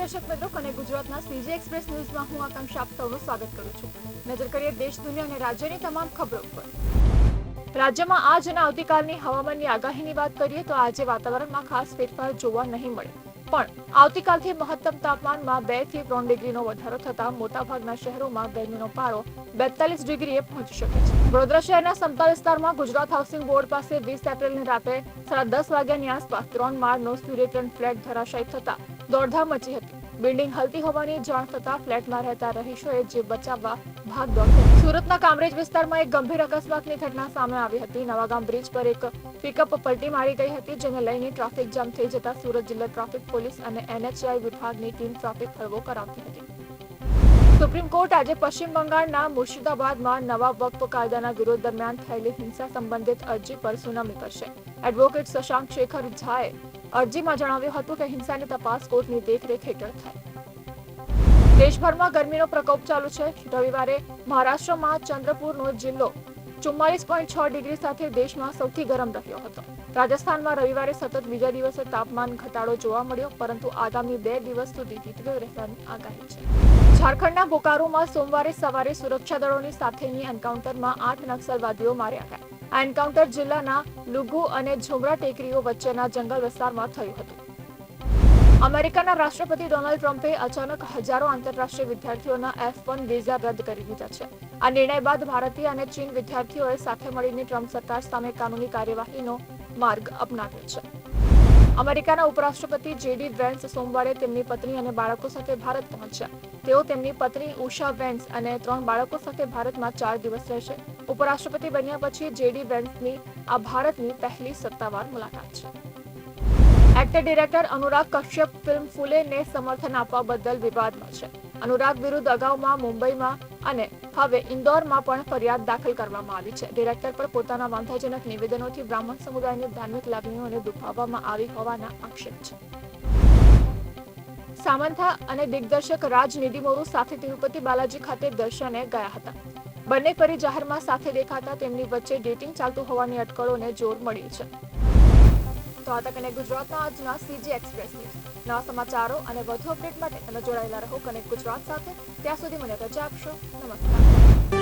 દર્શક મિત્રો, કનેક્ટ ગુજરાતના સીજી એક્સપ્રેસ ન્યૂઝમાં હું આકાંક્ષા આપ સૌનું સ્વાગત કરું છું। નજર કરીએ દેશ, દુનિયા અને રાજ્યની તમામ ખબરો પર। રાજ્યમાં આજ અને આવતીકાલની હવામાનની આગાહીની વાત કરીએ તો આજે વાતાવરણમાં ખાસ ફેરફાર જોવા નહીં મળે, પણ આવતીકાલથી મહત્તમ તાપમાનમાં 2 થી 3 ડિગ્રીનો વધારો થતા મોટાભાગના શહેરોમાં ગરમીનો પારો 42 ડિગ્રીએ પહોંચી શકે છે। વડોદરા શહેરના સમતલ વિસ્તારમાં ગુજરાત હાઉસિંગ બોર્ડ પાસે 20 એપ્રિલની રાત્રે 10:30 વાગ્યાની આસપાસ 3 માળનો સૂર્યકિરણ ફ્લેટ ધરાશાયી થતા દોડધામ મચી હતી। બિલ્ડિંગ હલતી હોવાની જાણ થતા ફ્લેટમાં રહેતા રહીશોએ જીવ બચાવવા ભાગદોડ કરી। સુરતના કામરેજ વિસ્તારમાં એક ગંભીર અકસ્માતની ઘટના સામે આવી હતી। નવાગામ બ્રિજ પર એક પિકઅપ પલટી મારી ગઈ હતી, જેને લઈને ટ્રાફિક જામ થઈ જતા સુરત જિલ્લા ટ્રાફિક પોલીસ અને NHAI વિભાગની ટીમ ટ્રાફિક હળવો કરાવતી હતી। સુપ્રીમ કોર્ટ આજે પશ્ચિમ બંગાળના મુર્શિદાબાદમાં નવા વક્ફ કાયદાના વિરોધ દરમિયાન થયેલી હિંસા સંબંધિત અરજી પર સુનાવણી કરશે। એડવોકેટ શશાંક શેખર ઝાએ અરજીમાં જણાવ્યું હતું કે હિંસાની તપાસ કોર્ટની દેખરેખ હેઠળ થાય। દેશભરમાં ગરમીનો પ્રકોપ ચાલુ છે। રવિવારે મહારાષ્ટ્રમાં ચંદ્રપુરનો જિલ્લો 44.6 ડિગ્રી સાથે દેશમાં સૌથી ગરમ રહ્યો હતો। રાજસ્થાનમાં રવિવારે સતત બીજા દિવસે તાપમાન ઘટાડો જોવા મળ્યો, પરંતુ આગામી 2 દિવસ સુધી તીવ્ર રહેવાની આગાહી છે। ઝારખંડના બોકારોમાં સોમવારે સવારે સુરક્ષા દળોની સાથેની એન્કાઉન્ટરમાં 8 નક્સલવાદીઓ માર્યા ગયા। આ એન્કાઉન્ટર જિલ્લાના લુગુ અને ઝુમરા ટેકરીઓ વચ્ચેના જંગલ વિસ્તારમાં થયું હતું। અમેરિકાના રાષ્ટ્રપતિ ડોનાલ્ડ ટ્રમ્પે અચાનક હજારો આંતરરાષ્ટ્રીય વિદ્યાર્થીઓના F1 વિઝા રદ કરી દીધા છે। આ નિર્ણય બાદ ભારતીય અને ચીન વિદ્યાર્થીઓએ સાથે મળીને ટ્રમ્પ સરકાર સામે કાનૂની કાર્યવાહીનો માર્ગ અપનાવ્યો છે। અમેરિકાના ઉપરાષ્ટ્રપતિ JD વેન્સ સોમવારે તેમની પત્ની અને બાળકો સાથે ભારત પહોંચ્યા। તેઓ તેમની પત્ની ઉષા વેન્સ અને 3 બાળકો સાથે ભારતમાં 4 દિવસ રહેશે। ઉપરાષ્ટ્રપતિ બન્યા પછી JD વેન્સની આ ભારતની પહેલી સત્તાવાર મુલાકાત છે। Actor director Anurag Kashyap film ફૂલેને સમર્થન આપવા બદલ વિવાદમાં છે। અનુરાગ વિરુદ્ધ અગાઉમાં મુંબઈમાં અને હવે ઇન્દોરમાં પણ ફરિયાદ દાખલ કરવામાં આવી છે। ડિરેક્ટર પર પોતાના વાંધાજનક નિવેદનોથી બ્રાહ્મણ સમુદાયની ધાર્મિક લાગણીઓને દુભાવવામાં આવી હોવાના આક્ષેપ છે। સામંથા અને દિગ્દર્શક રાજ નિધિમોરુ સાથે તિરુપતિ બાલાજી ખાતે દર્શને ગયા હતા। બંને ફરી જાહેરમાં સાથે દેખાતા તેમની વચ્ચે ડેટિંગ ચાલતું હોવાની અટકળોને જોર મળ્યું છે। તો આ તક કનેક્ટ ગુજરાતના આજના સીજી એક્સપ્રેસ ન્યૂઝ નવા સમાચારો અને વધુ અપડેટ માટે તમે જોડાયેલા રહો કનેક્ટ ગુજરાત સાથે। ત્યાં સુધી મને રજા આપશો। નમસ્કાર।